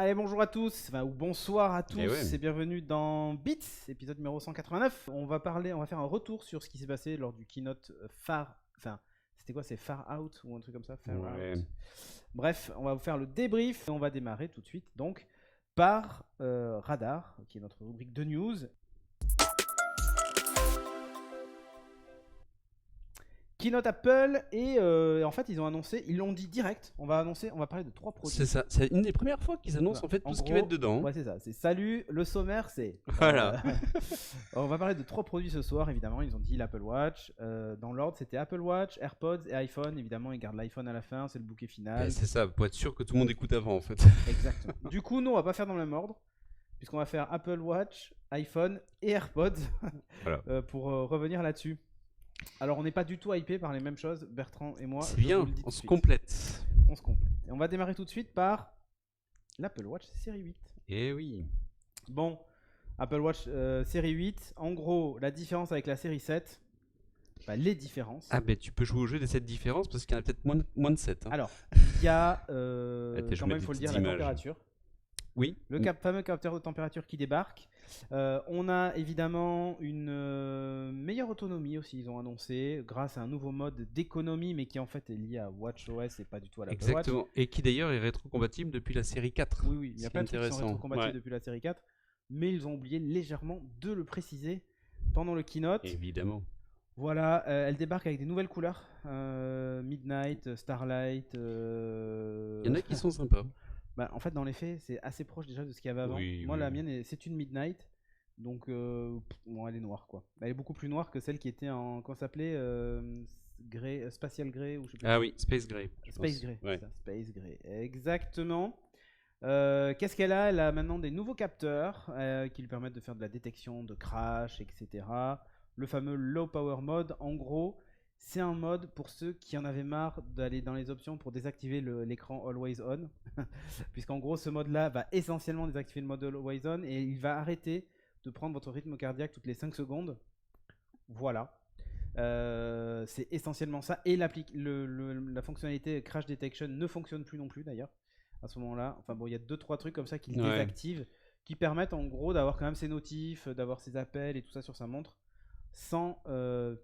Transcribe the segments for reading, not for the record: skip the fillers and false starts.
Allez, bonjour à tous, ou bonsoir à Eh ouais. tous, et bienvenue dans Beats, épisode numéro 189. On va faire un retour sur ce qui s'est passé lors du keynote c'était quoi, c'est Far Out ou un truc comme ça, Far Ouais. Out. Bref, on va vous faire le débrief et on va démarrer tout de suite donc par Radar, qui est notre rubrique de news. Keynote Apple et en fait ils l'ont dit direct. On va parler de 3 produits. C'est ça, c'est une des premières fois qu'ils annoncent en fait tout ce qui va être dedans. Ouais, c'est ça. C'est salut, le sommaire, c'est. Voilà. On va parler de 3 produits ce soir, évidemment. Ils ont dit l'Apple Watch. Dans l'ordre, c'était Apple Watch, AirPods et iPhone. Évidemment, ils gardent l'iPhone à la fin, c'est le bouquet final. C'est ça, pour être sûr que tout le monde écoute avant en fait. Exactement. Du coup, nous, on va pas faire dans le même ordre, puisqu'on va faire Apple Watch, iPhone et AirPods Voilà. pour revenir là-dessus. Alors, on n'est pas du tout hypé par les mêmes choses, Bertrand et moi. C'est bien, on se complète. On se complète. Et on va démarrer tout de suite par l'Apple Watch série 8. Eh oui. Bon, Apple Watch série 8. En gros, la différence avec la série 7, les différences. Ah ben tu peux jouer au jeu des 7 différences parce qu'il y en a peut-être moins de 7. Hein. Alors, il y a, quand même, il faut le dire, la température. Oui. Le fameux capteur de température qui débarque. On a évidemment une meilleure autonomie aussi, ils ont annoncé, grâce à un nouveau mode d'économie, mais qui en fait est lié à WatchOS et pas du tout à l'Apple Watch. Exactement, et qui d'ailleurs est rétrocompatible depuis la série 4. Oui, il y a plein de trucs qui sont rétrocompatibles depuis la série 4, mais ils ont oublié légèrement de le préciser pendant le keynote. Évidemment. Voilà, elle débarque avec des nouvelles couleurs, Midnight, Starlight. Il y en a qui sont sympas. En fait, dans les faits, c'est assez proche déjà de ce qu'il y avait avant. Moi, la mienne, c'est une Midnight. Donc, bon, elle est noire, quoi. Elle est beaucoup plus noire que celle qui était en. Comment ça s'appelait Spatial Grey ou je sais plus. Ah oui, Space Grey. Space Grey, ouais. ça, Space Grey. Exactement. Qu'est-ce qu'elle a? Elle a maintenant des nouveaux capteurs qui lui permettent de faire de la détection de crash, etc. Le fameux Low Power Mode, en gros. C'est un mode pour ceux qui en avaient marre d'aller dans les options pour désactiver l'écran Always On. Puisqu'en gros, ce mode-là va essentiellement désactiver le mode Always On et il va arrêter de prendre votre rythme cardiaque toutes les 5 secondes. Voilà. C'est essentiellement ça. Et la fonctionnalité Crash Detection ne fonctionne plus non plus d'ailleurs à ce moment-là. Enfin bon, il y a 2-3 trucs comme ça qu'il désactive qui permettent en gros d'avoir quand même ses notifs, d'avoir ses appels et tout ça sur sa montre, sans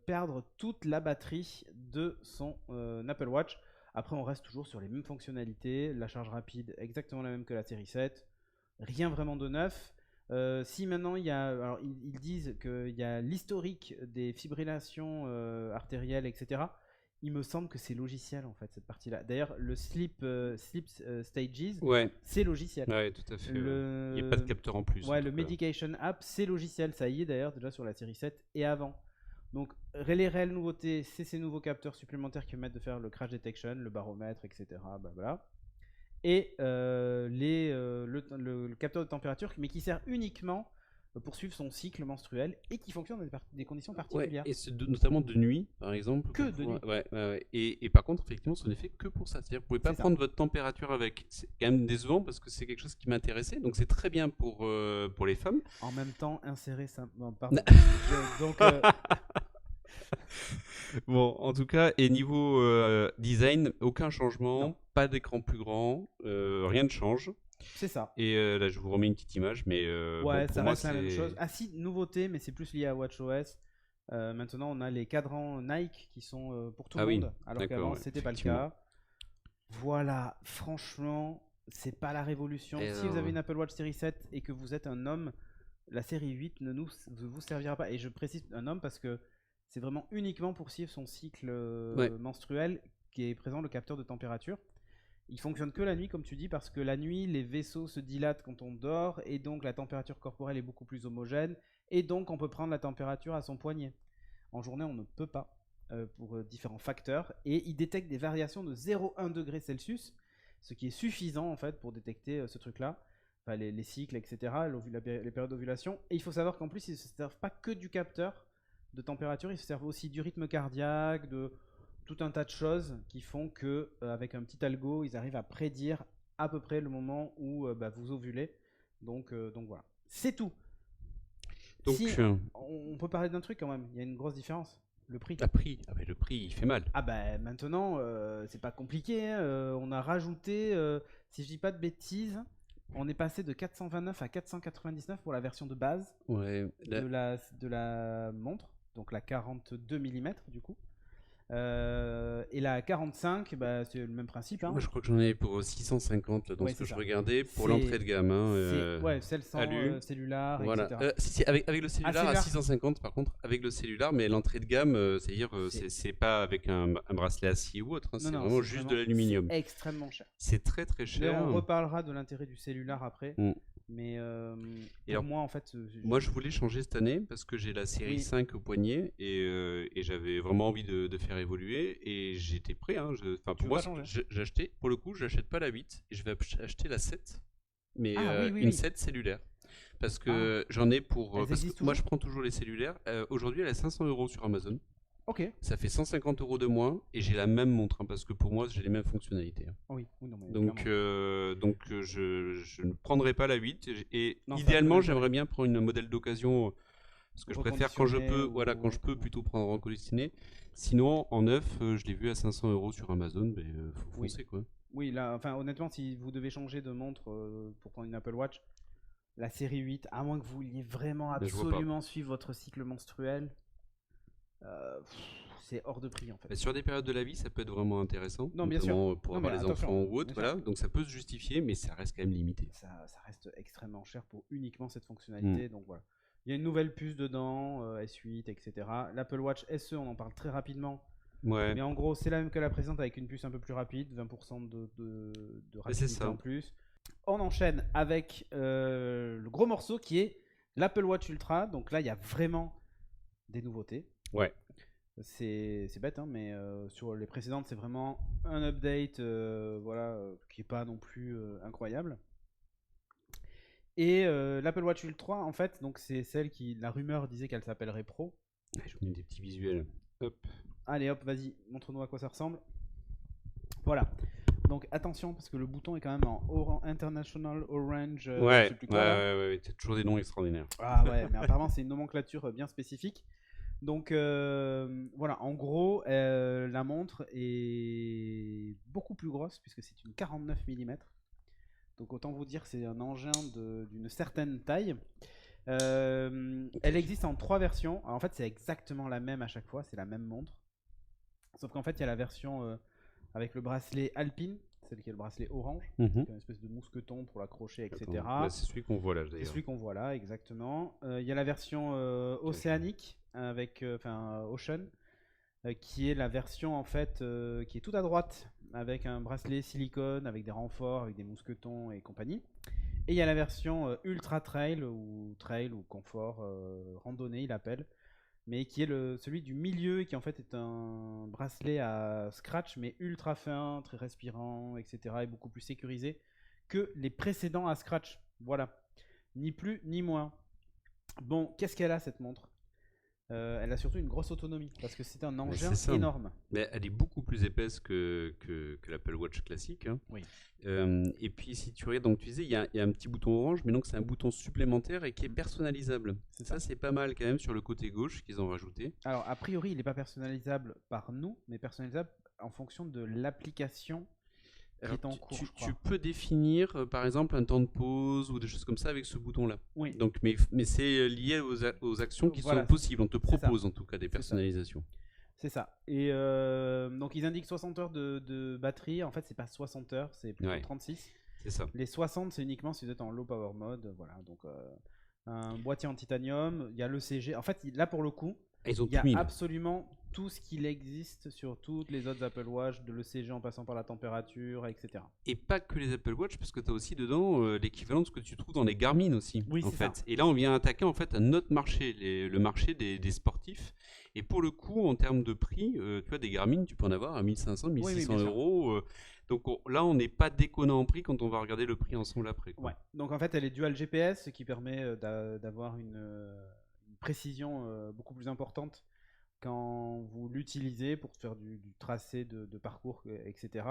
perdre toute la batterie de son Apple Watch. Après, on reste toujours sur les mêmes fonctionnalités. La charge rapide, exactement la même que la série 7. Rien vraiment de neuf. Si maintenant il y a. Alors, ils disent qu'il y a l'historique des fibrillations artérielles, etc. Il me semble que c'est logiciel en fait, cette partie-là. D'ailleurs, le Sleep Stages, c'est logiciel. Ouais, tout à fait. Il n'y a pas de capteur en plus. Ouais, le Medication App, c'est logiciel. Ça y est d'ailleurs déjà sur la série 7 et avant. Donc, les réelles nouveautés, c'est ces nouveaux capteurs supplémentaires qui permettent de faire le crash detection, le baromètre, etc. Voilà. Et le capteur de température, mais qui sert uniquement pour suivre son cycle menstruel et qui fonctionne dans des conditions particulières. Ouais, et notamment de nuit, par exemple. Que de nuit. Ouais. Et par contre, effectivement, ce n'est fait que pour ça. C'est-à-dire que vous ne pouvez pas prendre votre température avec. C'est quand même décevant parce que c'est quelque chose qui m'intéressait. Donc c'est très bien pour les femmes. En même temps, insérer ça. Non, pardon. Bon, en tout cas, et niveau design, aucun changement, pas d'écran plus grand, rien ne change. C'est ça. Et là, je vous remets une petite image, mais ouais, bon, ça reste la même chose. Ah si, nouveauté, mais c'est plus lié à WatchOS. Maintenant, on a les cadrans Nike qui sont pour tout le monde, alors qu'avant, c'était pas le cas. Voilà, franchement, c'est pas la révolution. Si vous avez une Apple Watch série 7 et que vous êtes un homme, la série 8 ne vous servira pas. Et je précise un homme parce que c'est vraiment uniquement pour suivre son cycle menstruel qui est présent le capteur de température. Il fonctionne que la nuit, comme tu dis, parce que la nuit, les vaisseaux se dilatent quand on dort, et donc la température corporelle est beaucoup plus homogène, et donc on peut prendre la température à son poignet. En journée, on ne peut pas, pour différents facteurs, et il détecte des variations de 0,1 degré Celsius, ce qui est suffisant en fait pour détecter ce truc-là, enfin, les cycles, etc., les périodes d'ovulation. Et il faut savoir qu'en plus, ils ne se servent pas que du capteur de température, ils se servent aussi du rythme cardiaque, de tout un tas de choses qui font que avec un petit algo, ils arrivent à prédire à peu près le moment où vous ovulez. Donc voilà, c'est tout. Donc, si, on peut parler d'un truc quand même. Il y a une grosse différence. Le prix. Le prix, il fait mal. Ah maintenant, c'est pas compliqué. Hein. On a rajouté, si je dis pas de bêtises, On est passé de 429 à 499 pour la version de base de la montre, donc la 42 mm du coup. Et la 45, c'est le même principe. Moi, je crois que j'en ai pour 650 dans ce que je regardais pour l'entrée de gamme. Celle sans cellulaire, voilà. etc. Avec le cellulaire à 650, par contre, avec le cellulaire, mais l'entrée de gamme, c'est-à-dire, c'est pas avec un bracelet acier ou autre, c'est vraiment juste de l'aluminium. C'est extrêmement cher. C'est très très cher. Mais on reparlera de l'intérêt du cellulaire après. Mais pour moi, en fait. Moi, je voulais changer cette année parce que j'ai la série 5 au poignet et j'avais vraiment envie de faire évoluer et j'étais prêt. Pour moi, j'ai acheté, pour le coup, j'achète pas la 8 et je vais acheter la 7, mais une 7 cellulaire. Parce que j'en ai pour. Parce que moi, je prends toujours les cellulaires. Aujourd'hui, elle est à 500 € sur Amazon. Ok. Ça fait 150 € de moins et j'ai la même montre parce que pour moi j'ai les mêmes fonctionnalités. Oui, non, mais donc je ne prendrai pas la 8 et idéalement j'aimerais bien prendre une modèle d'occasion parce que je préfère quand je peux quand je peux plutôt prendre en collectionné. Sinon en neuf je l'ai vu à 500 € sur Amazon, mais faut foncer quoi. Oui, là, enfin honnêtement, si vous devez changer de montre pour prendre une Apple Watch, la série 8, à moins que vous vouliez vraiment absolument suivre votre cycle menstruel, c'est hors de prix en fait. Sur des périodes de la vie, ça peut être vraiment intéressant, non, bien notamment sûr. pour avoir les enfants ou autre, voilà. Donc ça peut se justifier, mais ça reste quand même limité. Ça reste extrêmement cher pour uniquement cette fonctionnalité, donc voilà. Il y a une nouvelle puce dedans, S8, etc. L'Apple Watch SE, on en parle très rapidement. Ouais. Mais en gros, c'est la même que la précédente avec une puce un peu plus rapide, 20% de rapidité en plus. On enchaîne avec le gros morceau qui est l'Apple Watch Ultra. Donc là, il y a vraiment des nouveautés. Ouais. C'est bête, mais sur les précédentes, c'est vraiment un update qui n'est pas non plus incroyable. Et l'Apple Watch Ultra, en fait, donc c'est celle qui, la rumeur disait qu'elle s'appellerait Pro. Je vous mets des petits visuels. Hop. Allez, hop, vas-y, montre-nous à quoi ça ressemble. Voilà. Donc attention, parce que le bouton est quand même en International Orange. Ouais, c'est toujours des noms extraordinaires. Ah ouais, mais apparemment c'est une nomenclature bien spécifique. Donc voilà, en gros, la montre est beaucoup plus grosse puisque c'est une 49 mm. Donc autant vous dire que c'est un engin d'une certaine taille. Elle existe en 3 versions. Alors, en fait, c'est exactement la même à chaque fois, c'est la même montre. Sauf qu'en fait, il y a la version avec le bracelet Alpine, celle qui est le bracelet orange, avec une espèce de mousqueton pour l'accrocher, etc. C'est celui qu'on voit là, d'ailleurs. C'est celui qu'on voit là, exactement. Il y a la version océanique, avec Ocean, qui est la version en fait qui est tout à droite, avec un bracelet silicone, avec des renforts, avec des mousquetons et compagnie. Et il y a la version Ultra Trail ou Confort, randonnée, il appelle, mais qui est celui du milieu, qui en fait est un bracelet à scratch, mais ultra fin, très respirant, etc. et beaucoup plus sécurisé que les précédents à scratch. Voilà, ni plus ni moins. Bon, qu'est-ce qu'elle a cette montre ? Elle a surtout une grosse autonomie parce que c'est un engin énorme. Mais elle est beaucoup plus épaisse que l'Apple Watch classique. Oui. Et puis si tu regardes, donc tu disais, il y a un petit bouton orange, mais donc c'est un bouton supplémentaire et qui est personnalisable. Ça c'est pas mal quand même sur le côté gauche qu'ils ont rajouté. Alors a priori il n'est pas personnalisable par nous, mais personnalisable en fonction de l'application. Alors, tu peux définir par exemple un temps de pause ou des choses comme ça avec ce bouton là. Oui. Donc, mais c'est lié aux actions qui sont possibles. On te propose en tout cas des personnalisations. C'est ça. Et donc ils indiquent 60 heures de batterie. En fait c'est pas 60 heures, c'est plutôt 36. C'est ça. Les 60 c'est uniquement si vous êtes en low power mode. Voilà, donc un boîtier en titanium. Il y a l'ECG. En fait là pour le coup, il y a absolument tout ce qu'il existe sur toutes les autres Apple Watch, de l'ECG en passant par la température, etc. Et pas que les Apple Watch, parce que tu as aussi dedans l'équivalent de ce que tu trouves dans les Garmin aussi. Oui, en fait. Et là, on vient attaquer en fait un autre marché, le marché des sportifs. Et pour le coup, en termes de prix, tu vois, des Garmin, tu peux en avoir à 1500, 1600 €. Donc là, on n'est pas déconnant en prix quand on va regarder le prix ensemble après. Ouais. Donc en fait, elle est dual GPS, ce qui permet d'avoir une précision beaucoup plus importante quand vous l'utilisez pour faire du tracé de parcours, etc.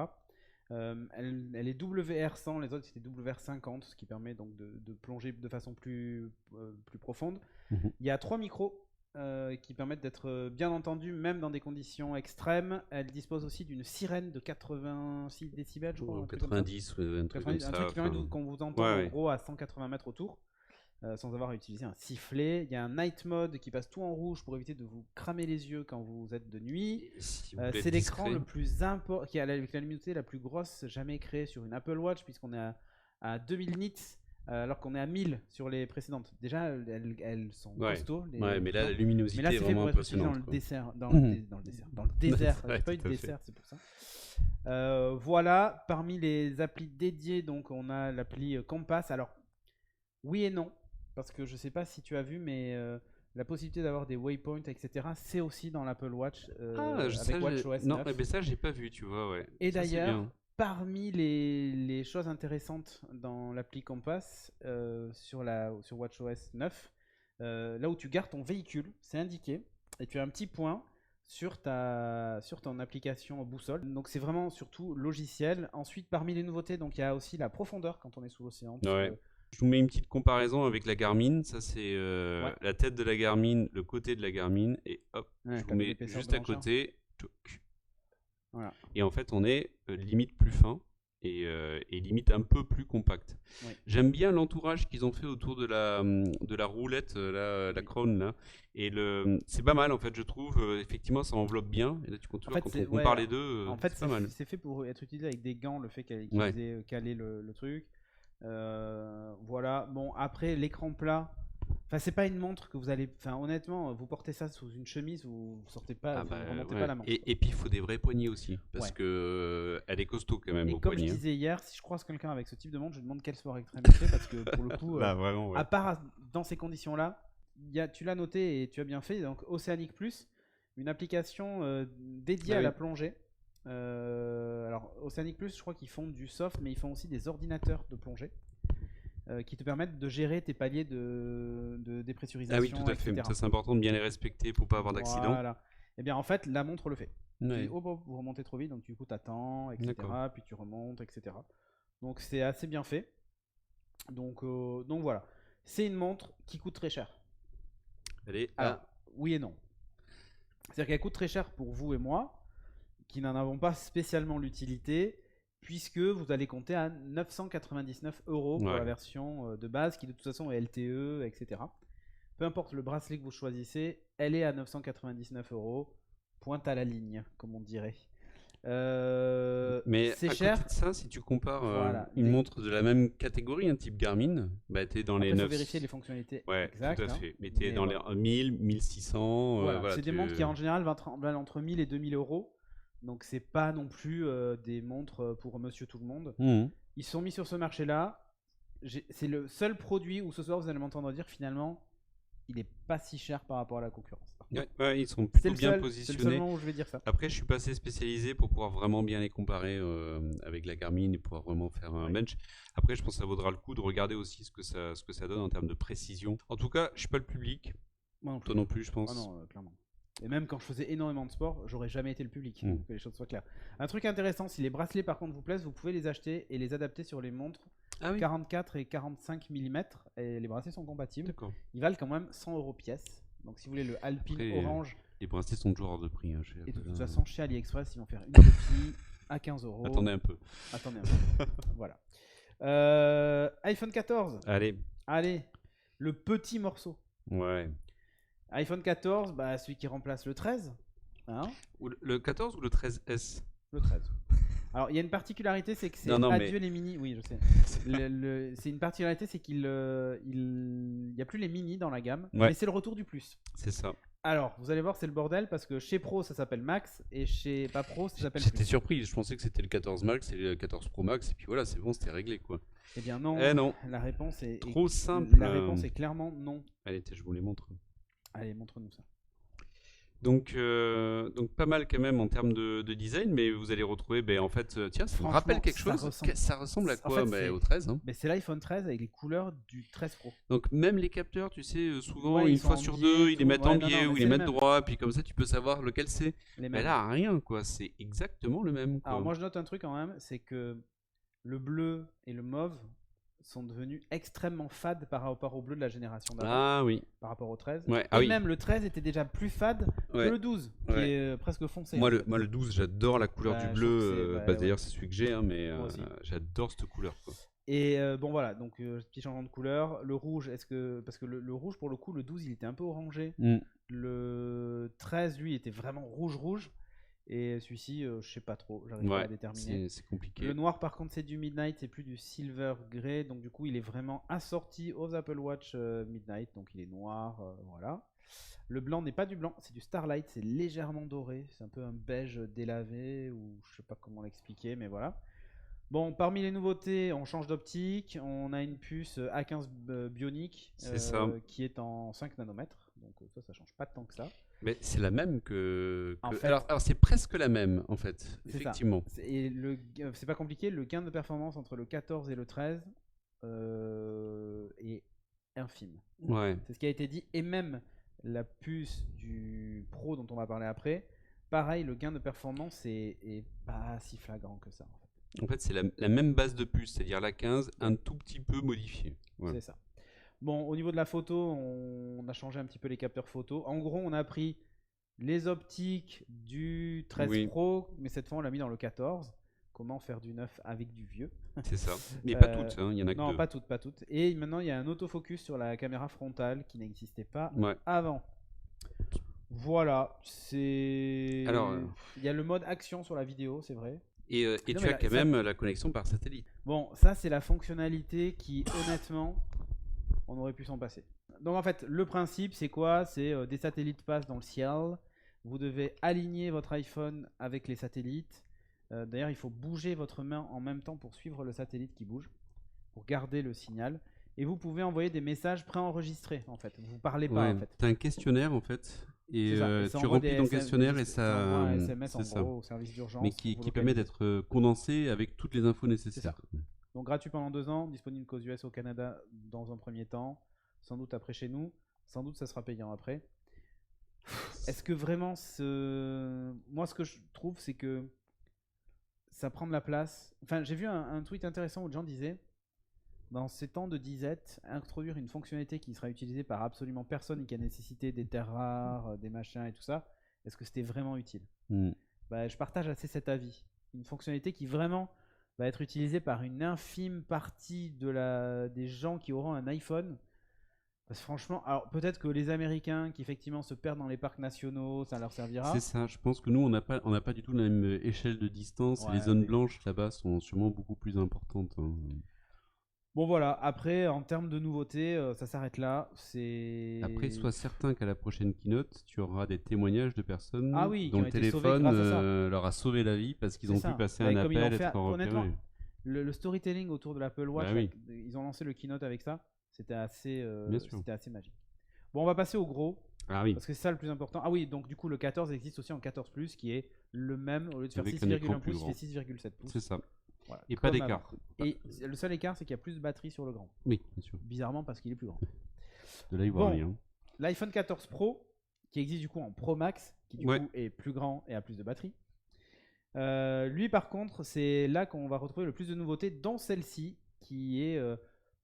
Elle est WR100, les autres c'était WR50, ce qui permet donc de plonger de façon plus profonde. Il y a 3 micros qui permettent d'être bien entendues même dans des conditions extrêmes. Elle dispose aussi d'une sirène de 86 décibels, je crois. 90, un truc comme ça. Un truc qui permet qu'on vous entend en gros à 180 mètres autour. Sans avoir à utiliser un sifflet. Il y a un night mode qui passe tout en rouge pour éviter de vous cramer les yeux quand vous êtes de nuit. C'est l'écran le plus important, qui a avec la luminosité la plus grosse jamais créée sur une Apple Watch, puisqu'on est à 2000 nits, alors qu'on est à 1000 sur les précédentes. Déjà, elles sont costauds. Mais là, la luminosité est vraiment impressionnante. Dans le désert. Dans le désert. J'ai pas eu de dessert, c'est pour ça. Voilà, parmi les applis dédiées, donc on a l'appli Compass. Alors, oui et non. Parce que je sais pas si tu as vu, mais la possibilité d'avoir des waypoints, etc., c'est aussi dans l'Apple Watch avec WatchOS 9. Non, mais ça, j'ai pas vu, tu vois, ouais. Et d'ailleurs, parmi les choses intéressantes dans l'appli Compass sur WatchOS 9, là où tu gardes ton véhicule, c'est indiqué, et tu as un petit point sur ton application boussole. Donc c'est vraiment surtout logiciel. Ensuite, parmi les nouveautés, donc il y a aussi la profondeur quand on est sous l'océan. Je vous mets une petite comparaison avec la Garmin. Ça, c'est la tête de la Garmin, le côté de la Garmin. Et hop, je vous mets juste à côté. Voilà. Et en fait, on est limite plus fin et limite un peu plus compact. J'aime bien l'entourage qu'ils ont fait autour de la roulette, la crown. Là. Et c'est pas mal, en fait, je trouve. Effectivement, ça enveloppe bien. Et là, tu comptes quand on compare les deux, en fait, c'est pas mal. C'est fait pour être utilisé avec des gants, le fait qu'ils aient calé le truc. Voilà, bon après l'écran plat, enfin c'est pas une montre que vous allez, enfin honnêtement vous portez ça sous une chemise, vous sortez pas, vous remontez pas la montre. Et puis il faut des vrais poignets aussi, parce que elle est costaud quand même. Et au comme poignet. Je disais hier, si je croise quelqu'un avec ce type de montre, je lui demande quel sport extrême il fait, parce que pour le coup, vraiment, à part dans ces conditions là, tu l'as noté et tu as bien fait, donc Oceanic Plus, une application dédiée à la plongée. Alors Oceanic Plus, je crois qu'ils font du soft, mais ils font aussi des ordinateurs de plongée qui te permettent de gérer tes paliers de dépressurisation. Ah oui, tout à fait. Ça, c'est important de bien les respecter pour pas avoir d'accident. Voilà. Et bien en fait, la montre le fait. Vous remontez trop vite, donc du coup t'attends, etc. Puis tu remontes, etc. Donc c'est assez bien fait. Donc voilà. C'est une montre qui coûte très cher. Alors, oui et non. C'est-à-dire qu'elle coûte très cher pour vous et moi, qui n'en avons pas spécialement l'utilité, puisque vous allez compter à 999 € pour la version de base, qui de toute façon est LTE, etc. Peu importe le bracelet que vous choisissez, elle est à 999 €, pointe à la ligne, comme on dirait. Mais c'est cher. Côté de ça, si tu compares une montre de la même catégorie, un type Garmin, bah t'es dans les 9. Il faut vérifier les fonctionnalités exactes. Tout à fait. Mais t'es dans les 1000, 1600. Voilà, c'est des montres qui en général valent entre 1000 et 2000 €. Donc c'est pas non plus des montres pour monsieur tout le monde. Ils sont mis sur ce marché-là. C'est le seul produit où ce soir vous allez m'entendre dire finalement il est pas si cher par rapport à la concurrence. Ils sont plutôt bien positionnés. C'est le seul moment où je vais dire ça. Après, je suis pas assez spécialisé pour pouvoir vraiment bien les comparer avec la Garmin et pouvoir vraiment faire un bench. Après, je pense que ça vaudra le coup de regarder aussi ce que ça donne en termes de précision. En tout cas, je suis pas le public. Toi non plus, je pense. Ah non, clairement. Et même quand je faisais énormément de sport, j'aurais jamais été le public, que les choses soient claires. Un truc intéressant, si les bracelets par contre vous plaisent, vous pouvez les acheter et les adapter sur les montres 44 et 45 mm, et les bracelets sont compatibles. Ils valent quand même 100 € pièce. Donc si vous voulez le Alpine Orange... Les bracelets sont toujours hors de prix. Et de toute façon, chez AliExpress, ils vont faire une copie à 15 €. Attendez un peu. Voilà. iPhone 14. Allez, le petit morceau. Ouais. iPhone 14, celui qui remplace le 13. Le 14 ou le 13S? Le 13. Alors, il y a une particularité, c'est que c'est adieu les mini. Oui, je sais. C'est une particularité, c'est qu'il n'y a plus les mini dans la gamme, mais c'est le retour du plus. C'est ça. Alors, vous allez voir, c'est le bordel parce que chez Pro, ça s'appelle Max et chez pas Pro, ça s'appelle J'étais surpris, je pensais que c'était le 14 Max et le 14 Pro Max, et puis voilà, c'est bon, c'était réglé quoi. Eh bien non, la réponse est trop simple. La réponse est clairement non. Allez, je vous les montre. Allez, montre-nous ça. Donc pas mal quand même en termes de design, mais vous allez retrouver, en fait, tiens, ça me rappelle quelque chose. Ça ressemble à quoi? Au 13. Hein. C'est l'iPhone 13 avec les couleurs du 13 Pro. Donc même les capteurs, tu sais, souvent une fois sur deux, ils les mettent en biais ou ils les mettent droit, puis comme ça tu peux savoir lequel c'est. Mais là, rien quoi, c'est exactement le même. Quoi. Alors moi je note un truc quand même, c'est que le bleu et le mauve sont devenus extrêmement fades par rapport au bleu de la génération d'avant. Ah oui. Par rapport au 13. Ouais. Et même le 13 était déjà plus fade que le 12, qui est presque foncé. Moi, le 12, j'adore la couleur du bleu. D'ailleurs, c'est celui que j'ai, hein, mais j'adore cette couleur, quoi. Et bon voilà, donc petit changement de couleur. Le rouge, parce que le rouge, pour le coup, le 12, il était un peu orangé. Le 13, lui, était vraiment rouge. Et celui-ci, je sais pas trop, j'arrive pas à déterminer. C'est compliqué. Le noir, par contre, c'est du Midnight, c'est plus du Silver Grey. Donc du coup, il est vraiment assorti aux Apple Watch Midnight. Donc il est noir, voilà. Le blanc n'est pas du blanc, c'est du Starlight, c'est légèrement doré. C'est un peu un beige délavé, ou je sais pas comment l'expliquer, mais voilà. Bon, parmi les nouveautés, on change d'optique. On a une puce A15 Bionic qui est en 5 nanomètres. Donc ça change pas tant que ça. Mais c'est la même que... Alors c'est presque la même en fait, effectivement. Et c'est pas compliqué, le gain de performance entre le 14 et le 13 est infime. Ouais. C'est ce qui a été dit. Et même la puce du Pro dont on va parler après, pareil, le gain de performance est pas si flagrant que ça en fait. En fait, c'est la même base de puce, c'est-à-dire la 15, un tout petit peu modifiée. C'est ça. Bon, au niveau de la photo, on a changé un petit peu les capteurs photo. En gros, on a pris les optiques du 13 Pro, mais cette fois, on l'a mis dans le 14. Comment faire du neuf avec du vieux? C'est ça. Mais pas toutes, hein. Il y en a que non, deux. Non, pas toutes. Et maintenant, il y a un autofocus sur la caméra frontale qui n'existait pas avant. Voilà. Alors, il y a le mode action sur la vidéo, c'est vrai. Et tu as quand même la connexion par satellite. Bon, ça c'est la fonctionnalité qui, honnêtement, on aurait pu s'en passer. Donc en fait, le principe c'est quoi? C'est des satellites passent dans le ciel. Vous devez aligner votre iPhone avec les satellites. D'ailleurs, il faut bouger votre main en même temps pour suivre le satellite qui bouge, pour garder le signal. Et vous pouvez envoyer des messages préenregistrés en fait. Vous parlez pas en fait. Tu as un questionnaire en fait. Et tu remplis ton questionnaire et ça un SMS en gros au service d'urgence. Mais qui permet d'être condensé avec toutes les infos nécessaires. Donc gratuit pendant 2 ans, disponible qu'aux US, au Canada dans un premier temps, sans doute après chez nous, sans doute ça sera payant après. Est-ce que vraiment moi ce que je trouve c'est que ça prend de la place. Enfin j'ai vu un tweet intéressant où les gens disaient dans ces temps de disette, introduire une fonctionnalité qui sera utilisée par absolument personne et qui a nécessité des terres rares, des machins et tout ça, est-ce que c'était vraiment utile? Je partage assez cet avis. Une fonctionnalité qui vraiment va être utilisée par une infime partie des gens qui auront un iPhone. Parce que franchement, alors peut-être que les Américains qui effectivement se perdent dans les parcs nationaux, ça leur servira. C'est ça, je pense que nous on n'a pas du tout la même échelle de distance. Les zones blanches là-bas sont sûrement beaucoup plus importantes. Bon voilà, après en termes de nouveautés, ça s'arrête là. Après, sois certain qu'à la prochaine keynote, tu auras des témoignages de personnes dont le téléphone leur a sauvé la vie parce qu'ils ont pu passer un appel, être repérés. Le storytelling autour de l'Apple Watch, ils ont lancé le keynote avec ça, c'était assez magique. Bon, on va passer au gros, parce que c'est ça le plus important. Ah oui, donc du coup le 14 existe aussi en 14 Plus, qui est le même, au lieu de faire 6,1 pouces, il fait 6,7 pouces. C'est ça. Voilà, et pas d'écart. Et le seul écart, c'est qu'il y a plus de batterie sur le grand. Oui, bien sûr. Bizarrement, parce qu'il est plus grand. De là, il voit rien. L'iPhone 14 Pro, qui existe du coup en Pro Max, qui du coup est plus grand et a plus de batterie. Lui, par contre, c'est là qu'on va retrouver le plus de nouveautés, dont celle-ci, qui est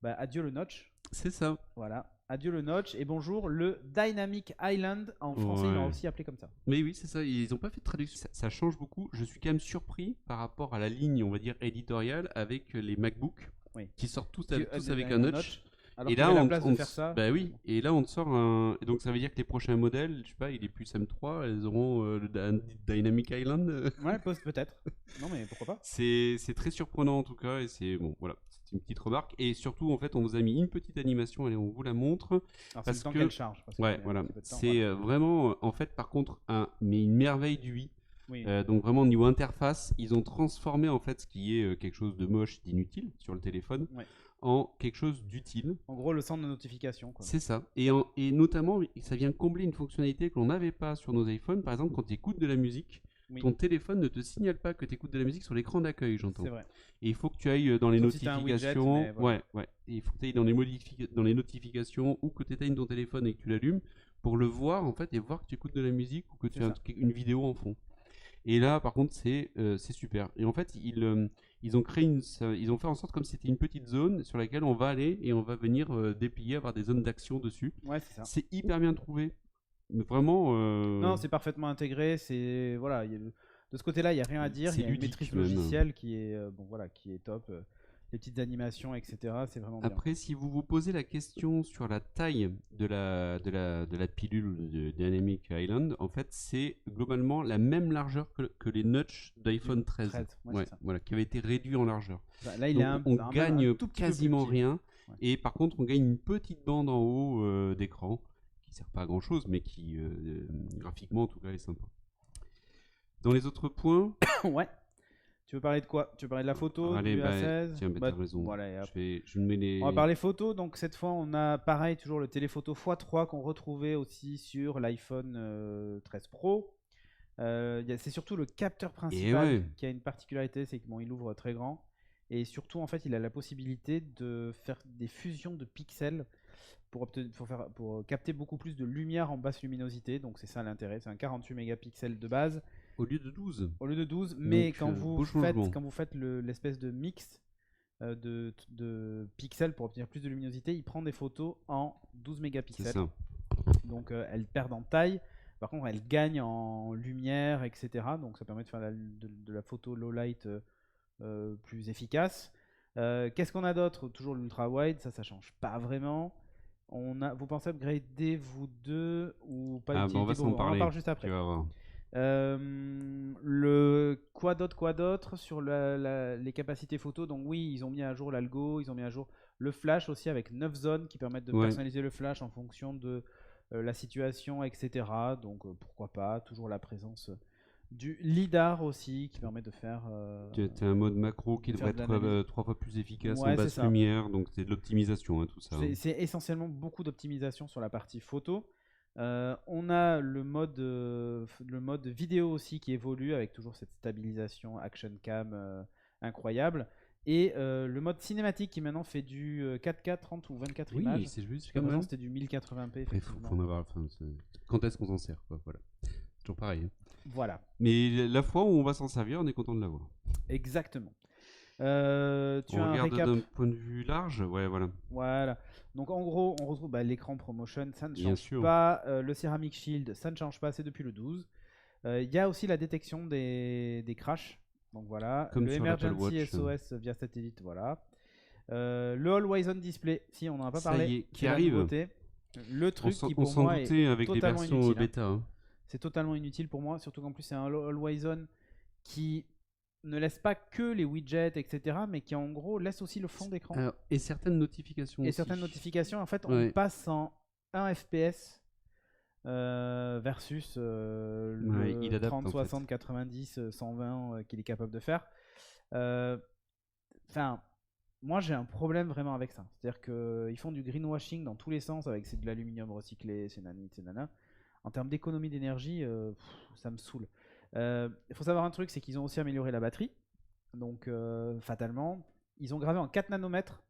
adieu le notch. C'est ça. Voilà. Adieu le notch et bonjour le Dynamic Island, en français ils l'ont aussi appelé comme ça. Mais oui, c'est ça, ils n'ont pas fait de traduction, ça change beaucoup. Je suis quand même surpris par rapport à la ligne, on va dire, éditoriale avec les MacBook qui sortent tous avec un notch. Alors et là on de faire ça. Bah oui, et là on te sort un. Et donc ça veut dire que les prochains modèles, je sais pas, il est plus M3, elles auront le Dynamic Island. Ouais, peut-être. Non mais pourquoi pas. C'est très surprenant en tout cas, et c'est bon, voilà. Une petite remarque, et surtout en fait on vous a mis une petite animation, allez on vous la montre. Alors parce c'est le temps qu'elle charge. Voilà, c'est vraiment en fait par contre une merveille du Wii. Donc vraiment au niveau interface, ils ont transformé en fait ce qui est quelque chose de moche, d'inutile sur le téléphone, en quelque chose d'utile. En gros le centre de notification. C'est ça, et notamment ça vient combler une fonctionnalité que l'on n'avait pas sur nos iPhones, par exemple quand tu écoutes de la musique. Ton téléphone ne te signale pas que tu écoutes de la musique sur l'écran d'accueil, j'entends. C'est vrai. Et il faut que tu ailles dans les notifications. Widget, voilà. Et il faut que tu ailles dans les notifications ou que tu éteignes ton téléphone et que tu l'allumes pour le voir en fait et voir que tu écoutes de la musique ou que tu as une vidéo en fond. Et là, par contre, c'est super. Et en fait, ils ont fait en sorte comme si c'était une petite zone sur laquelle on va aller et on va venir déplier, avoir des zones d'action dessus. Ouais, c'est ça. C'est hyper bien trouvé. Mais vraiment. Non, c'est parfaitement intégré. C'est voilà, de ce côté-là, il y a rien à dire. Il y a une maîtrise logicielle qui est qui est top. Les petites animations, etc. C'est vraiment bien. Après, si vous vous posez la question sur la taille de la pilule de Dynamic Island, en fait, c'est globalement la même largeur que les notches d'iPhone 13. Voilà, qui avait été réduit en largeur. Bah, là, on gagne quasiment rien. Ouais. Et par contre, on gagne une petite bande en haut d'écran qui sert pas à grand chose, mais qui graphiquement, en tout cas, est sympa. Dans les autres points. Ouais. Tu veux parler de quoi? Tu veux parler de la photo, du A16? Tiens, t'as raison. Voilà, je mets les... On va parler photo. Donc cette fois, on a pareil, toujours le téléphoto x3 qu'on retrouvait aussi sur l'iPhone 13 Pro. C'est surtout le capteur principal qui a une particularité, c'est qu'il ouvre très grand. Et surtout, en fait, il a la possibilité de faire des fusions de pixels pour capter beaucoup plus de lumière en basse luminosité. Donc c'est ça l'intérêt. C'est un 48 mégapixels de base. Au lieu de 12. Au lieu de 12, mais donc, quand vous faites l'espèce de mix de pixels pour obtenir plus de luminosité, il prend des photos en 12 mégapixels. C'est ça. Donc elles perdent en taille, par contre elles gagnent en lumière, etc. Donc ça permet de faire de la photo low light plus efficace. Qu'est-ce qu'on a d'autre? Toujours l'ultra wide, ça change pas vraiment. Vous pensez upgrader vous deux ou pas? On va s'en parler. On en parle juste après. Tu vas voir. Quoi d'autre sur les capacités photo? Donc oui, ils ont mis à jour l'algo, ils ont mis à jour le flash aussi avec 9 zones qui permettent de personnaliser le flash en fonction de la situation, etc. Donc pourquoi pas, toujours la présence du lidar aussi qui permet de faire... Tu as un mode macro qui devrait être 3 fois plus efficace en basse lumière, donc c'est de l'optimisation, tout ça. C'est essentiellement beaucoup d'optimisation sur la partie photo. On a le mode vidéo aussi qui évolue avec toujours cette stabilisation action cam incroyable. Et le mode cinématique qui maintenant fait du 4K 30 ou 24 images. Oui, c'est juste. Maintenant c'était du 1080p. Il faut en avoir. Quand est-ce qu'on s'en sert quoi, voilà. Toujours pareil. Voilà. Mais la fois où on va s'en servir, on est content de l'avoir. Exactement. Tu regardes d'un point de vue large, voilà. Voilà. Donc en gros, on retrouve l'écran ProMotion, ça ne change pas. Le Ceramic Shield, ça ne change pas, c'est depuis le 12. Il y a aussi la détection des crashs. Donc voilà. Comme le Emergency SOS via satellite, voilà. Le Always On Display, si on n'en a pas parlé, qui arrive. Le truc qui pour moi est avec totalement les versions inutile. Bêta. Hein. C'est totalement inutile pour moi, surtout qu'en plus c'est un Always On qui ne laisse pas que les widgets, etc., mais qui en gros laisse aussi le fond d'écran. Et certaines notifications. Certaines notifications, en fait, on passe en 1 FPS versus le 30, 60, 90, 120 qu'il est capable de faire. Moi j'ai un problème vraiment avec ça. C'est-à-dire qu'ils font du greenwashing dans tous les sens, avec c'est de l'aluminium recyclé, c'est nani, c'est nana. En termes d'économie d'énergie, ça me saoule. Il faut savoir un truc, c'est qu'ils ont aussi amélioré la batterie. Donc fatalement, ils ont gravé en 4 nanomètres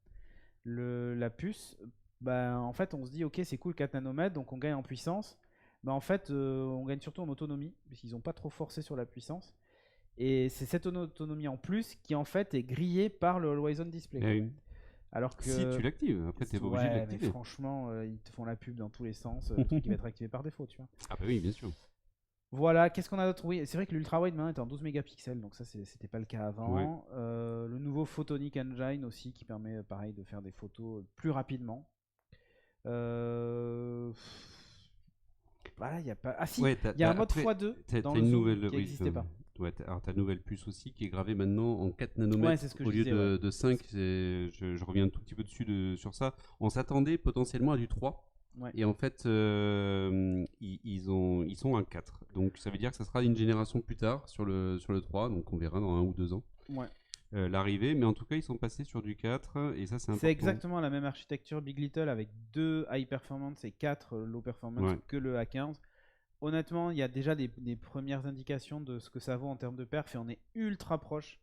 la puce. En fait, on se dit, ok, c'est cool 4 nanomètres, donc on gagne en puissance. En fait, on gagne surtout en autonomie, puisqu'ils n'ont pas trop forcé sur la puissance. Et c'est cette autonomie en plus qui en fait est grillée par le Always On Display. Oui. Alors que, si tu l'actives, après tu n'es pas obligé de l'activer. Franchement, ils te font la pub dans tous les sens, le truc qui va être activé par défaut, tu vois. Ah bah oui, bien sûr. Voilà, qu'est-ce qu'on a d'autre? Oui, c'est vrai que l'ultra wide maintenant est en 12 mégapixels, donc ça c'était pas le cas avant. Ouais. Le nouveau Photonic Engine aussi qui permet pareil de faire des photos plus rapidement. Voilà, il y a pas. Ah si, il y a un mode x2 dans le zoom qui n'existait pas. Ouais, alors ta nouvelle puce aussi qui est gravée maintenant en 4 nanomètres au lieu de 5. Je reviens un tout petit peu dessus sur ça. On s'attendait potentiellement à du 3. Ouais. Et en fait, ils sont à 4. Donc ça veut dire que ça sera une génération plus tard sur le 3. Donc on verra dans 1 ou 2 ans l'arrivée. Mais en tout cas, ils sont passés sur du 4. Et ça, c'est important. C'est exactement la même architecture Big Little avec 2 high performance et 4 low performance que le A15. Honnêtement, il y a déjà des premières indications de ce que ça vaut en termes de perf. Et on est ultra proche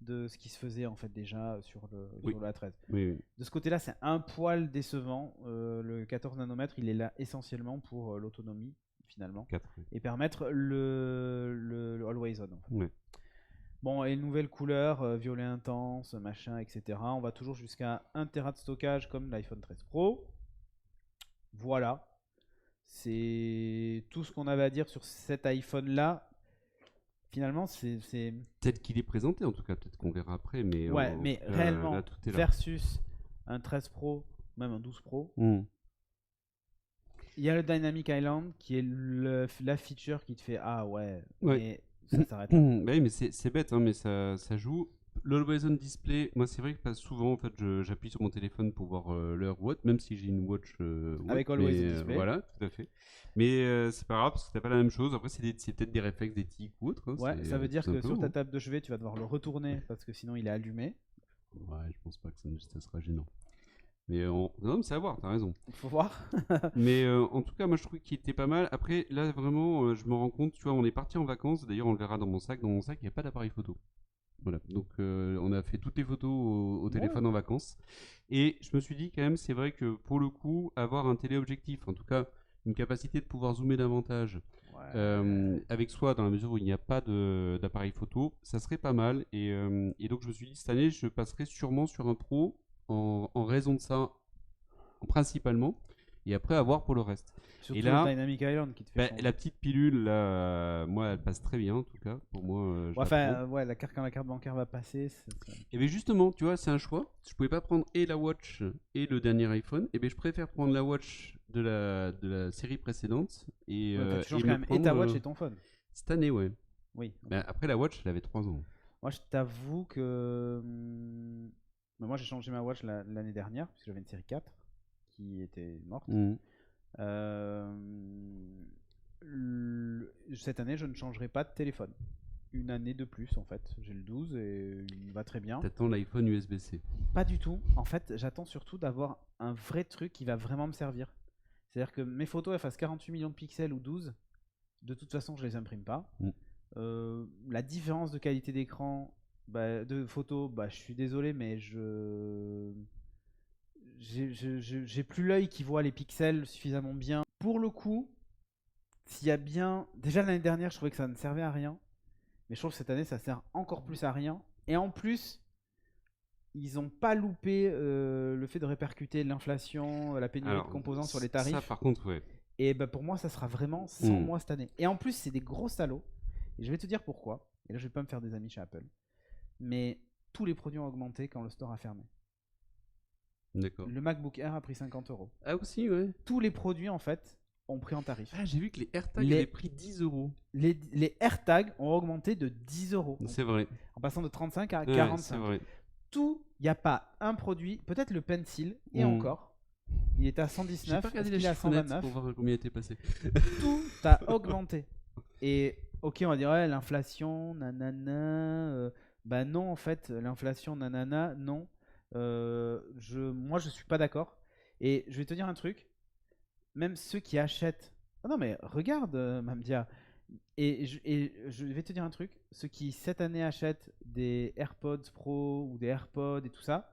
de ce qui se faisait en fait déjà sur le A13. Oui. De ce côté-là, c'est un poil décevant. Le 14 nanomètres, il est là essentiellement pour l'autonomie finalement 4, et permettre le Always Always On. En fait. Bon, et nouvelle couleur, violet intense, machin, etc. On va toujours jusqu'à 1 Tera de stockage comme l'iPhone 13 Pro. Voilà. C'est tout ce qu'on avait à dire sur cet iPhone-là. Finalement, c'est... Peut-être qu'il est présenté, en tout cas. Peut-être qu'on verra après. Mais mais réellement, là, versus un 13 Pro, même un 12 Pro, il y a le Dynamic Island qui est la feature qui te fait « Ah ouais. » mais ça s'arrête là. Bah oui, mais c'est bête, hein, mais ça joue. L'Always On Display, moi c'est vrai que souvent en fait, j'appuie sur mon téléphone pour voir l'heure ou autre, même si j'ai une watch avec Always On Display. Voilà, tout à fait. Mais c'est pas grave parce que t'as pas la même chose. Après, c'est peut-être des réflexes, des tics ou autre. Hein, ouais, ça veut dire que sur ta table de chevet, tu vas devoir le retourner parce que sinon il est allumé. Ouais, je pense pas que ça sera gênant. Mais non, mais c'est à voir, t'as raison. Il faut voir. Mais en tout cas, moi je trouve qu'il était pas mal. Après, là vraiment, je me rends compte, tu vois, on est parti en vacances. D'ailleurs, on le verra dans mon sac. Dans mon sac, il n'y a pas d'appareil photo. Voilà. Donc, on a fait toutes les photos au téléphone en vacances. Et je me suis dit, quand même, c'est vrai que pour le coup, avoir un téléobjectif, en tout cas, une capacité de pouvoir zoomer davantage avec soi, dans la mesure où il n'y a pas d'appareil photo, ça serait pas mal. Et donc, je me suis dit, cette année, je passerai sûrement sur un pro. En raison de ça, principalement, et après à voir pour le reste. Surtout et là, le Dynamic Island qui te fait la petite pilule, là, moi, elle passe très bien en tout cas. Pour moi, quand la carte bancaire va passer. Et bien justement, tu vois, c'est un choix. Je pouvais pas prendre et la Watch et le dernier iPhone. Et bien je préfère prendre la Watch de la série précédente. Et, tu changes quand même et ta Watch et ton phone. Cette année, ouais. Oui. Okay. Ben, après la Watch, elle avait 3 ans. Moi, je t'avoue que moi j'ai changé ma watch l'année dernière parce que j'avais une série 4 qui était morte. Cette année je ne changerai pas de téléphone. Une année de plus en fait. J'ai le 12 et il va très bien. T'attends l'iPhone USB-C? Pas du tout. En fait, j'attends surtout d'avoir un vrai truc qui va vraiment me servir. C'est-à-dire que mes photos elles fassent 48 millions de pixels ou 12. De toute façon je les imprime pas. La différence de qualité d'écran de photos, je suis désolé, mais j'ai plus l'œil qui voit les pixels suffisamment bien. Pour le coup, s'il y a bien... Déjà l'année dernière, je trouvais que ça ne servait à rien. Mais je trouve que cette année, ça sert encore plus à rien. Et en plus, ils n'ont pas loupé le fait de répercuter l'inflation, la pénurie de composants sur les tarifs. Ça, par contre, ouais. Et pour moi, ça sera vraiment sans moi cette année. Et en plus, c'est des gros salauds. Et je vais te dire pourquoi. Et là, je vais pas me faire des amis chez Apple. Mais tous les produits ont augmenté quand le store a fermé. D'accord. Le MacBook Air a pris 50€. Ah aussi, ouais. Tous les produits, en fait, ont pris en tarif. Ah, j'ai vu que les AirTags avaient pris 10€. Les AirTags ont augmenté de 10€. C'est vrai. En passant de 35 à 45. C'est vrai. Tout, il n'y a pas un produit, peut-être le Pencil, et encore. Il était à 119, j'ai pas regardé les chiffres pour voir combien il était passé. Tout a augmenté. Et ok, on va dire ouais, l'inflation, nanana. Bah non, en fait, l'inflation, nanana, non. Moi, je suis pas d'accord. Et je vais te dire un truc. Même ceux qui achètent. Ah non, mais regarde, Mamdia. Et je vais te dire un truc. Ceux qui cette année achètent des AirPods Pro ou des AirPods et tout ça.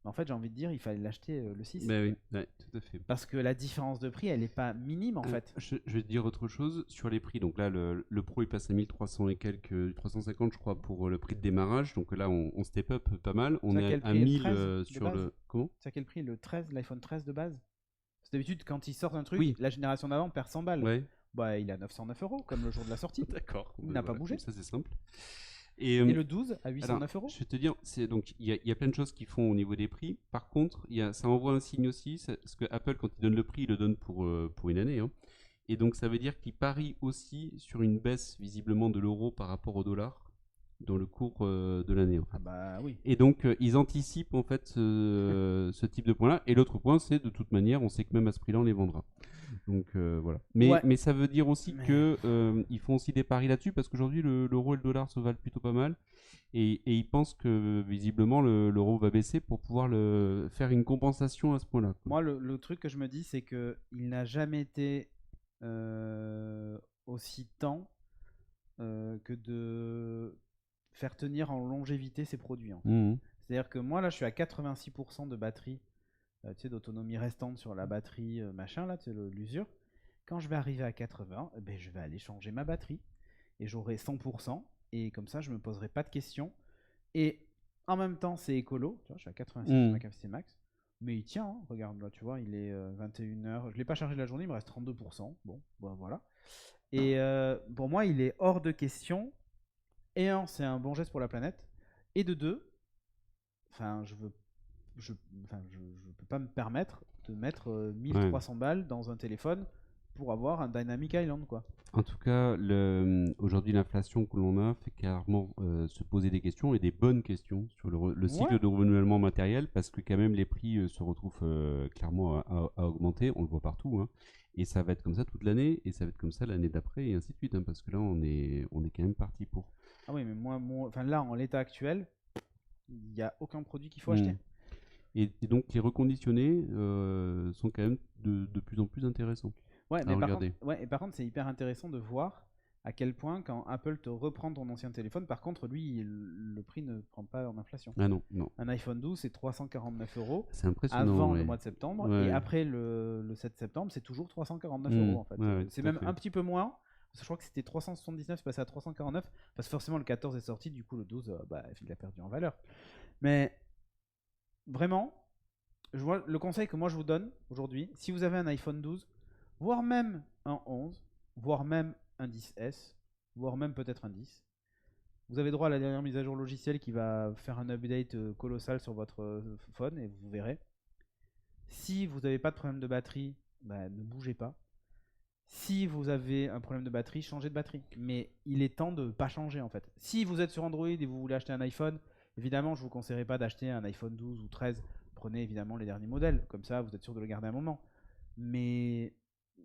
En fait, j'ai envie de dire, il fallait l'acheter le 6. Ben oui, ouais, tout à fait. Parce que la différence de prix, elle n'est pas minime en fait. Je vais te dire autre chose sur les prix. Donc là, le Pro, il passe à 1300 et quelques, 350 je crois, pour le prix de démarrage. Donc là, on step up pas mal. On est à 1000 sur le... Comment? C'est à quel prix l'iPhone 13 de base? Parce que d'habitude, quand ils sortent un truc, la génération d'avant perd 100 balles. Ouais. Bah, il est à 909€, comme le jour de la sortie. D'accord. Il n'a pas bougé. Ça, c'est simple. Et le 12 à 809€. Je vais te dire, donc il y a plein de choses qu'ils font au niveau des prix. Par contre, ça envoie un signe aussi, parce que Apple, quand il donne le prix, il le donne pour une année. Hein. Et donc ça veut dire qu'il parie aussi sur une baisse visiblement de l'euro par rapport au dollar dans le cours de l'année. En fait. Ah bah oui. Et donc ils anticipent en fait ce type de point-là. Et l'autre point, c'est de toute manière, on sait que même à ce prix-là, on les vendra. Donc voilà. Mais ça veut dire aussi qu'ils font aussi des paris là-dessus parce qu'aujourd'hui l'euro et le dollar se valent plutôt pas mal et ils pensent que visiblement l'euro va baisser pour pouvoir faire une compensation à ce point-là. Moi, le truc que je me dis, c'est qu'il n'a jamais été aussi temps que de faire tenir en longévité ses produits. En fait. C'est-à-dire que moi là, je suis à 86% de batterie. D'autonomie restante sur la batterie, machin, là, l'usure. Quand je vais arriver à 80, je vais aller changer ma batterie et j'aurai 100%. et comme ça, je me poserai pas de questions. Et en même temps, c'est écolo. Tu vois, je suis à 86 de ma capacité max. Mais il tient, hein. Regarde là, tu vois, il est 21h. Je l'ai pas chargé de la journée, il me reste 32%. Bon, voilà. Et pour moi, il est hors de question. Et un, c'est un bon geste pour la planète. Et de deux, enfin, je peux pas me permettre de mettre 1300 balles dans un téléphone pour avoir un Dynamic Island, quoi. En tout cas, aujourd'hui, l'inflation que l'on a fait clairement se poser des questions et des bonnes questions sur le cycle de renouvellement matériel, parce que quand même les prix se retrouvent clairement à augmenter, on le voit partout, hein. Et ça va être comme ça toute l'année, et ça va être comme ça l'année d'après, et ainsi de suite, hein, parce que là, on est quand même parti pour. Ah oui, mais enfin là, en l'état actuel, il n'y a aucun produit qu'il faut acheter. Et donc les reconditionnés sont quand même de plus en plus intéressants. Ouais, mais par contre, c'est hyper intéressant de voir à quel point quand Apple te reprend ton ancien téléphone, par contre, lui, le prix ne prend pas en inflation. Ah non. Un iPhone 12, c'est 349 €. C'est impressionnant. Avant le mois de septembre. Et après le 7 septembre, c'est toujours 349 € en fait. C'est même un petit peu moins. Je crois que c'était 379, c'est passé à 349. Parce que forcément, le 14 est sorti, du coup, le 12, il a perdu en valeur. Mais vraiment, le conseil que moi je vous donne aujourd'hui, si vous avez un iPhone 12, voire même un 11, voire même un 10S, voire même peut-être un 10, vous avez droit à la dernière mise à jour logicielle qui va faire un update colossal sur votre phone et vous verrez. Si vous n'avez pas de problème de batterie, ne bougez pas. Si vous avez un problème de batterie, changez de batterie. Mais il est temps de ne pas changer en fait. Si vous êtes sur Android et vous voulez acheter un iPhone, évidemment je ne vous conseillerais pas d'acheter un iPhone 12 ou 13. Prenez évidemment les derniers modèles, comme ça vous êtes sûr de le garder un moment. Mais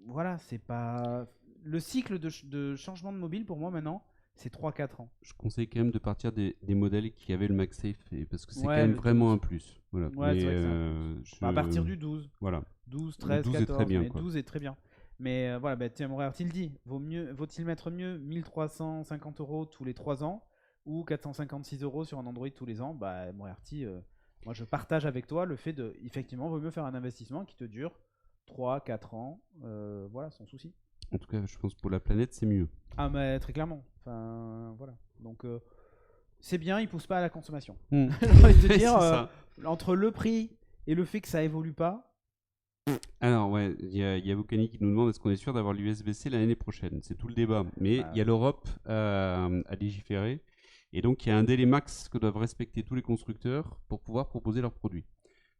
voilà, c'est pas... Le cycle de changement de mobile pour moi maintenant, c'est 3-4 ans. Je conseille quand même de partir des modèles qui avaient le MagSafe, parce que c'est quand même vraiment 12. Un plus. Voilà. Ouais, c'est vrai que c'est un plus. À partir du 12. Voilà. 12, 13, 12 14, est très bien, mais 12 est très bien. Mais voilà, tiens, Moriarty le dit, vaut-il mettre mieux 1350 € tous les 3 ans ou 456 € sur un Android tous les ans? Moriarty, moi je partage avec toi le fait de, effectivement, vaut mieux faire un investissement qui te dure 3-4 ans, voilà, sans souci. En tout cas, je pense que pour la planète, c'est mieux. Ah, mais très clairement. Enfin, voilà. Donc, c'est bien, il pousse pas à la consommation. J'ai envie de te dire, entre le prix et le fait que ça évolue pas. Alors, ouais, il y a Vocani qui nous demande est-ce qu'on est sûr d'avoir l'USB-C l'année prochaine? C'est tout le débat. Mais il y a l'Europe à légiférer. Et donc, il y a un délai max que doivent respecter tous les constructeurs pour pouvoir proposer leurs produits.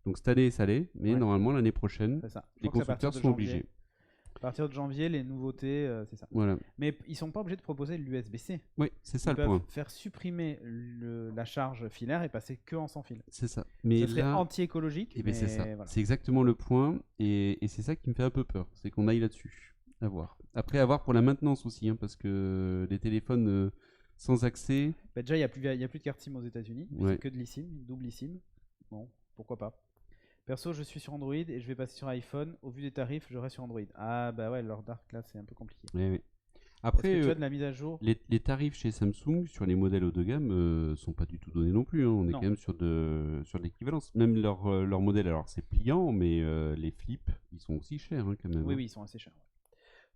Donc, cette année, ça l'est. Mais normalement, l'année prochaine, les constructeurs sont obligés. À partir de janvier, les nouveautés, c'est ça. Voilà. Mais ils sont pas obligés de proposer l'USB-C. Oui, c'est ça le point. Ils peuvent faire supprimer la charge filaire et passer que en sans fil. C'est ça. Mais ça serait anti-écologique. Mais c'est ça. Voilà. C'est exactement le point. Et c'est ça qui me fait un peu peur. C'est qu'on aille là-dessus. À voir. Après, à voir pour la maintenance aussi. Parce que les téléphones sans accès. Déjà, il n'y a plus de carte SIM aux États-Unis. C'est que de l'eSIM, double eSIM. Bon, pourquoi pas. Perso, je suis sur Android et je vais passer sur iPhone. Au vu des tarifs, je reste sur Android. Ah bah ouais, Lord Dark là, c'est un peu compliqué. Oui. Après, tu as de la mise à jour. Les tarifs chez Samsung sur les modèles haut de gamme sont pas du tout donnés non plus. Hein. On est quand même sur de l'équivalence. Même leur modèle, alors c'est pliant, mais les flips, ils sont aussi chers hein, quand même. Oui, ils sont assez chers.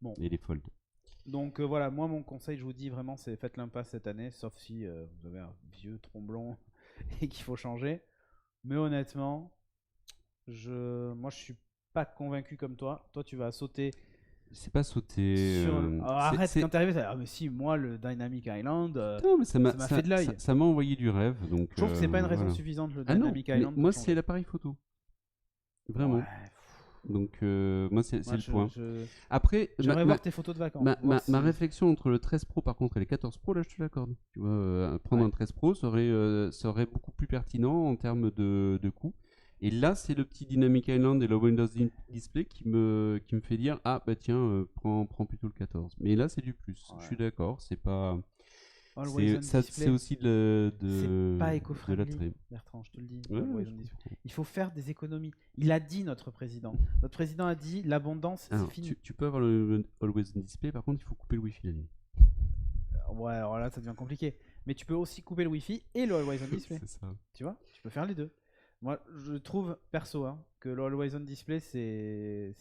Bon. Et les Fold. Donc voilà, moi mon conseil, je vous dis vraiment, c'est faites l'impasse cette année, sauf si vous avez un vieux tromblon et qu'il faut changer. Mais honnêtement, moi je suis pas convaincu comme toi. Toi tu vas sauter. C'est pas sauter. Arrête, quand t'es arrivé, mais si moi le Dynamic Island, non, mais ça m'a fait de l'œil. Ça m'a envoyé du rêve. Donc, je trouve que c'est pas une raison suffisante le Dynamic Island. Moi c'est l'appareil photo. Vraiment. Ouais. Donc moi c'est le point. Après, j'aimerais voir tes photos de vacances. Ma réflexion entre le 13 Pro par contre et les 14 Pro, là je te l'accorde. Tu vois, prendre un 13 Pro serait beaucoup plus pertinent en termes de coût. Et là, c'est le petit Dynamic Island et le Windows Display qui me fait dire ah bah tiens, prends plutôt le 14. Mais là, c'est du plus. Ouais. Je suis d'accord, c'est pas. C'est aussi c'est pas éco-friendly, Bertrand, je te le dis. Il faut faire des économies. Il a dit notre président. Notre président a dit l'abondance, c'est fini. Tu peux avoir le Always On Display, par contre, il faut couper le Wi-Fi la nuit. Ouais, alors là, ça devient compliqué. Mais tu peux aussi couper le Wi-Fi et le Always On Display. C'est ça. Tu vois, tu peux faire les deux. Moi, je trouve perso que le Always On Display, c'est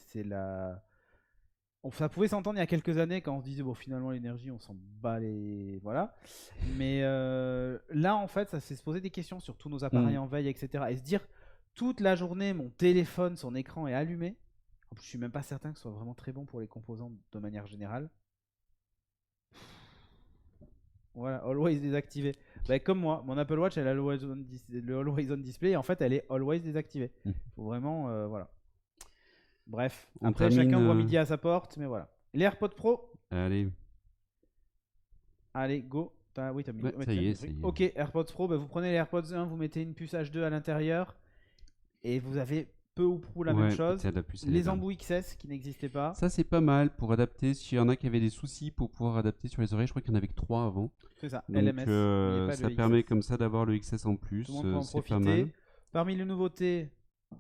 ça pouvait s'entendre il y a quelques années quand on se disait bon finalement l'énergie on s'en bat les voilà, mais là en fait ça s'est se poser des questions sur tous nos appareils en veille etc. et se dire toute la journée mon téléphone son écran est allumé. En plus je suis même pas certain que ce soit vraiment très bon pour les composants de manière générale. Voilà, always désactivé. Bah, comme moi, mon Apple Watch elle a le always on display et en fait elle est always désactivée. Faut vraiment voilà. Bref, après chacun voit midi à sa porte, mais voilà. Les AirPods Pro. Allez, go. Oui, t'as mis. Ouais, ça y est. Ok, AirPods Pro, bah, vous prenez les AirPods 1, vous mettez une puce H2 à l'intérieur et vous avez peu ou prou la même chose. Les embouts XS qui n'existaient pas. Ça c'est pas mal pour adapter. S'il y en a qui avaient des soucis pour pouvoir adapter sur les oreilles, je crois qu'il y en avait que 3 avant. C'est ça. Donc, LMS. ça permet comme ça d'avoir le XS en plus. Tout le monde peut en profiter. Pas mal. Parmi les nouveautés,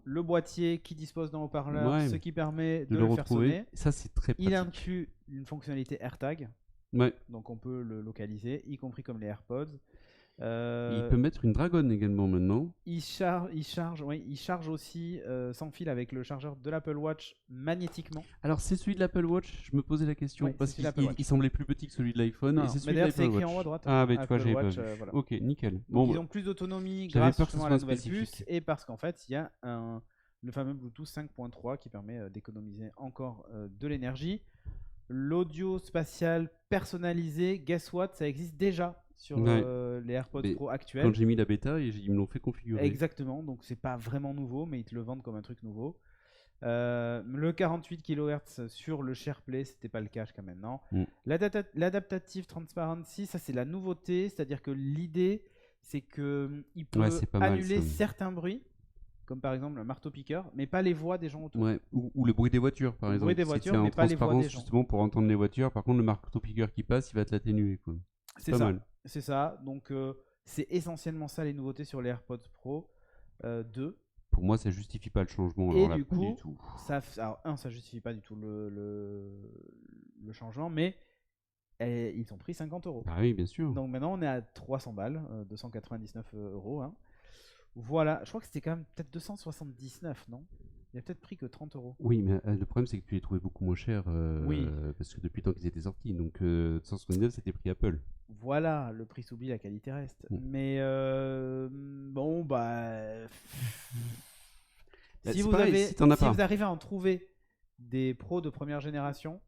le boîtier qui dispose d'un haut-parleur, ce qui permet de le faire sonner. Ça c'est très pratique. Il inclut une fonctionnalité AirTag. Ouais. Donc on peut le localiser, y compris comme les AirPods. Il peut mettre une Dragon également maintenant. Il charge aussi sans fil avec le chargeur de l'Apple Watch magnétiquement. Alors c'est celui de l'Apple Watch, je me posais la question parce qu'il semblait plus petit que celui de l'iPhone. Et c'est celui de l'Apple Watch. C'est écrit en haut à droite. Ah, mais tu vois, j'ai pas vu. Voilà. Ok, nickel. Donc, ils ont plus d'autonomie grâce à la nouvelle puce et parce qu'en fait il y a le fameux Bluetooth 5.3 qui permet d'économiser encore de l'énergie. L'audio spatial personnalisé, guess what, ça existe déjà sur les AirPods Pro actuels. Quand j'ai mis la bêta, ils me l'ont fait configurer. Exactement, donc c'est pas vraiment nouveau, mais ils te le vendent comme un truc nouveau. Le 48 kHz sur le SharePlay, c'était pas le cas jusqu'à maintenant. L'Adaptative Transparency, ça c'est la nouveauté, c'est-à-dire que l'idée c'est qu'il peut annuler certains bruits, comme par exemple un marteau-piqueur, mais pas les voix des gens autour. Ouais, ou le bruit des voitures, par exemple. Le bruit des voitures, mais pas les voix des gens. Justement, pour entendre les voitures, par contre, le marteau-piqueur qui passe, il va te l'atténuer. C'est ça. Mal. C'est ça. Donc, c'est essentiellement ça les nouveautés sur les AirPods Pro 2. Pour moi, ça justifie pas le changement. Et du coup, ça justifie pas du tout le changement, mais ils ont pris 50 €. Ah oui, bien sûr. Donc maintenant, on est à 300 balles, 299 €. Hein. Voilà, je crois que c'était quand même peut-être 279, non? Il a peut-être pris que 30 €. Oui, mais le problème c'est que tu les trouvais beaucoup moins chers parce que depuis le temps qu'ils étaient sortis. Donc 279 c'était prix Apple. Voilà, le prix s'oublie, la qualité reste. Mais bon, si vous arrivez à en trouver des pros de première génération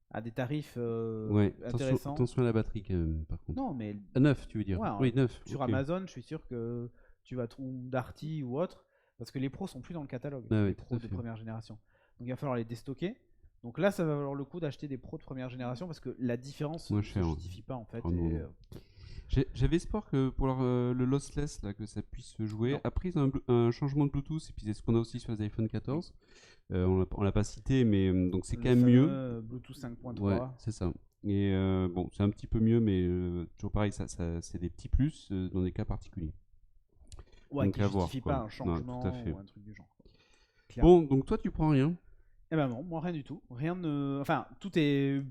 à des tarifs intéressants. Attention à la batterie quand même, par contre. Non, mais. Neuf, tu veux dire? Oui, neuf. Sur Amazon, je suis sûr que tu vas trouver Darty ou autre, parce que les pros sont plus dans le catalogue, les pros de première génération. Donc il va falloir les déstocker. Donc là, ça va valoir le coup d'acheter des pros de première génération parce que la différence ne se justifie pas en fait. J'avais espoir que pour le lossless, là, que ça puisse se jouer. Après, ils ont un changement de Bluetooth, et puis c'est ce qu'on a aussi sur les iPhone 14. On l'a pas cité, mais donc c'est quand même mieux. Bluetooth 5.3. Ouais, c'est ça. Et bon, c'est un petit peu mieux, mais toujours pareil, ça c'est des petits plus dans des cas particuliers. Ouais, donc qui ne justifie pas un changement ou un truc du genre. Bon, donc toi tu prends rien? Eh ben non, moi rien du tout. Rien ne. Enfin, c'est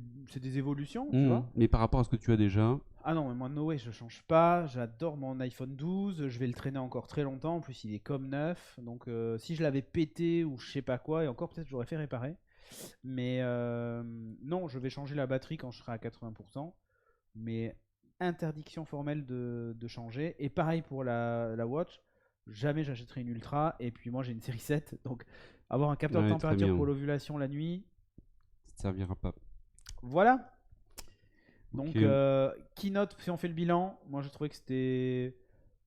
des évolutions, tu vois. Mais par rapport à ce que tu as déjà. Ah non, mais moi, no way, je change pas. J'adore mon iPhone 12. Je vais le traîner encore très longtemps. En plus, il est comme neuf. Donc, si je l'avais pété ou je sais pas quoi, et encore peut-être j'aurais fait réparer. Mais non, je vais changer la batterie quand je serai à 80%. Mais interdiction formelle de changer. Et pareil pour la Watch. Jamais j'achèterai une Ultra. Et puis moi, j'ai une série 7. Donc, avoir un capteur de température pour l'ovulation la nuit, ça ne servira pas. Voilà. Donc, Keynote, si on fait le bilan, moi je trouvais que c'était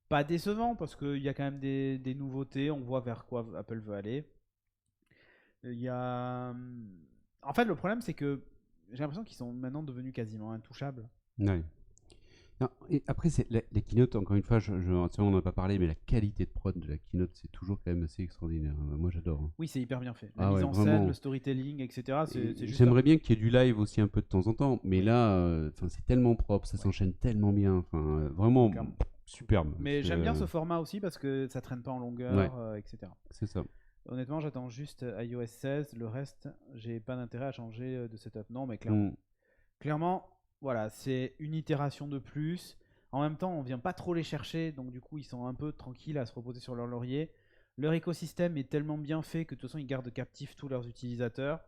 pas décevant parce qu'il y a quand même des nouveautés. On voit vers quoi Apple veut aller. Il y a. En fait, le problème, c'est que j'ai l'impression qu'ils sont maintenant devenus quasiment intouchables. Ouais. Non, et après, la keynote, encore une fois, on n'en a pas parlé, mais la qualité de prod de la keynote, c'est toujours quand même assez extraordinaire. Moi, j'adore. Oui, c'est hyper bien fait. La mise en scène, le storytelling, etc. J'aimerais bien qu'il y ait du live aussi un peu de temps en temps, mais là, c'est tellement propre, ça s'enchaîne tellement bien. Vraiment superbe. Mais j'aime bien ce format aussi parce que ça traîne pas en longueur, etc. C'est ça. Honnêtement, j'attends juste iOS 16. Le reste, j'ai pas d'intérêt à changer de setup. Non, mais clairement. Voilà, c'est une itération de plus. En même temps, on vient pas trop les chercher, donc du coup, ils sont un peu tranquilles à se reposer sur leur laurier. Leur écosystème est tellement bien fait que de toute façon, ils gardent captifs tous leurs utilisateurs.